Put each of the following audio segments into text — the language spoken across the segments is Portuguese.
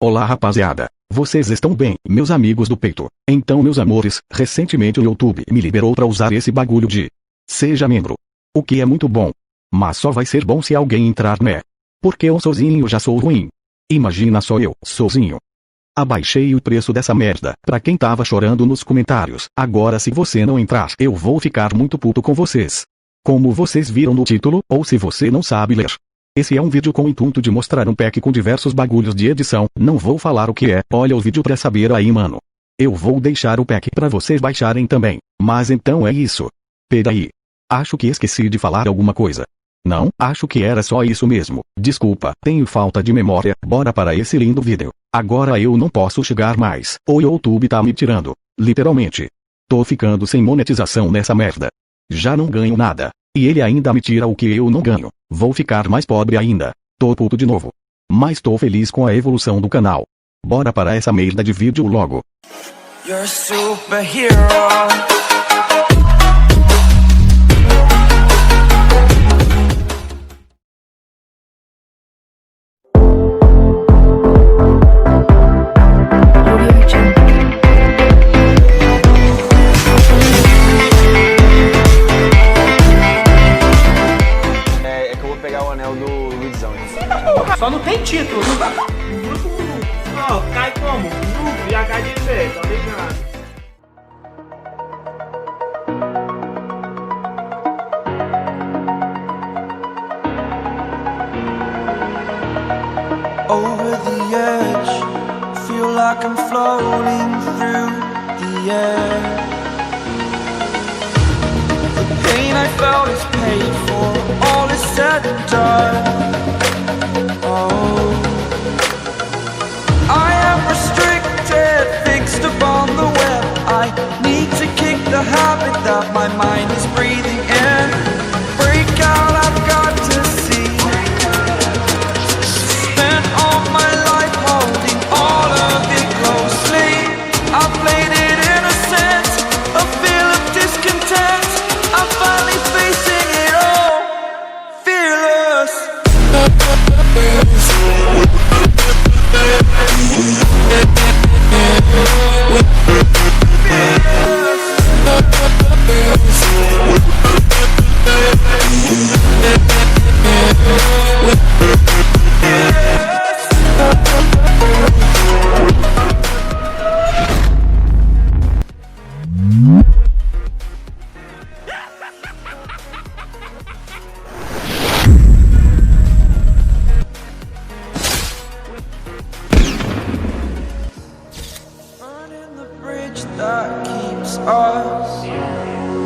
Olá rapaziada, vocês estão bem, meus amigos do peito? Então meus amores, recentemente o YouTube me liberou pra usar esse bagulho de seja membro. O que é muito bom. Mas só vai ser bom se alguém entrar, né? Porque eu sozinho já sou ruim. Imagina só eu, sozinho. Abaixei o preço dessa merda, pra quem tava chorando nos comentários. Agora se você não entrar, eu vou ficar muito puto com vocês. Como vocês viram no título, ou se você não sabe ler. Esse é um vídeo com o intuito de mostrar um pack com diversos bagulhos de edição, não vou falar o que é, olha o vídeo pra saber aí mano. Eu vou deixar o pack pra vocês baixarem também, mas então é isso. Peraí. Acho que esqueci de falar alguma coisa. Não, acho que era só isso mesmo, desculpa, tenho falta de memória, bora para esse lindo vídeo. Agora eu não posso chegar mais, o YouTube tá me tirando, literalmente. Tô ficando sem monetização nessa merda. Já não ganho nada. E ele ainda me tira o que eu não ganho. Vou ficar mais pobre ainda. Tô puto de novo. Mas tô feliz com a evolução do canal. Bora para essa merda de vídeo logo. You're a superhero. Só não tem título, não dá. Grupo ó, cai como? Grupo e HDV, tá ligado? Over the edge, feel like I'm floating through the air. The pain I felt is paid for, all is said and done. I am restricted, fixed upon the web. I need to kick the habit that my mind is breathing in. Break out, I've got to see. Spent all my life holding all of it closely. I played it innocent, a feel of discontent. I'm finally facing it all, fearless. That keeps us.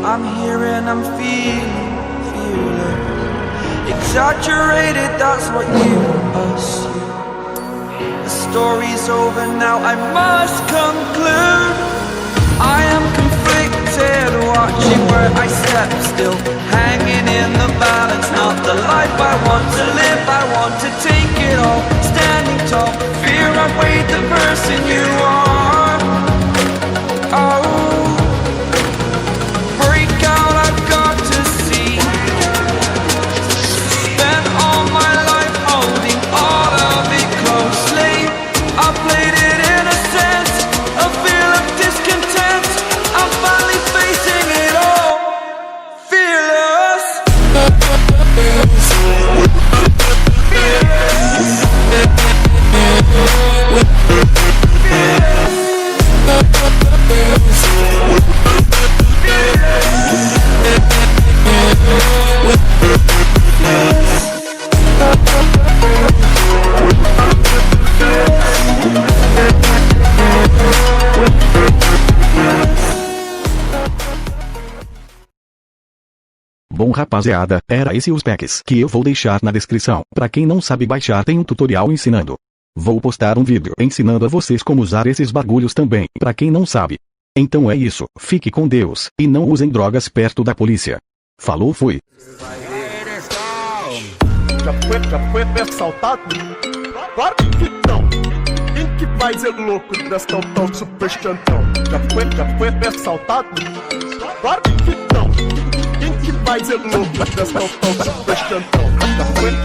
I'm here and I'm feeling exaggerated, that's what you assume. The story's over now, I must conclude. I am conflicted, watching where I step still, hanging in the balance. Not the life I want to live, I want to take it all. Standing tall, fear I've weighed the person you are. Oh, break out, I've got to see. Spent all my life holding all of it closely. I played it innocent, a feel of discontent. I'm finally facing it all, fearless. Bom rapaziada, era esse os packs que eu vou deixar na descrição. Pra quem não sabe baixar tem um tutorial ensinando. Vou postar um vídeo ensinando a vocês como usar esses bagulhos também, pra quem não sabe. Então é isso, fique com Deus, e não usem drogas perto da polícia. Falou, fui. Já foi assaltado? Claro que não. Quem que vai ser louco dessa tal super chantão? Já foi assaltado? Claro que não. Quem que vai ser louco dessa tal super chantão?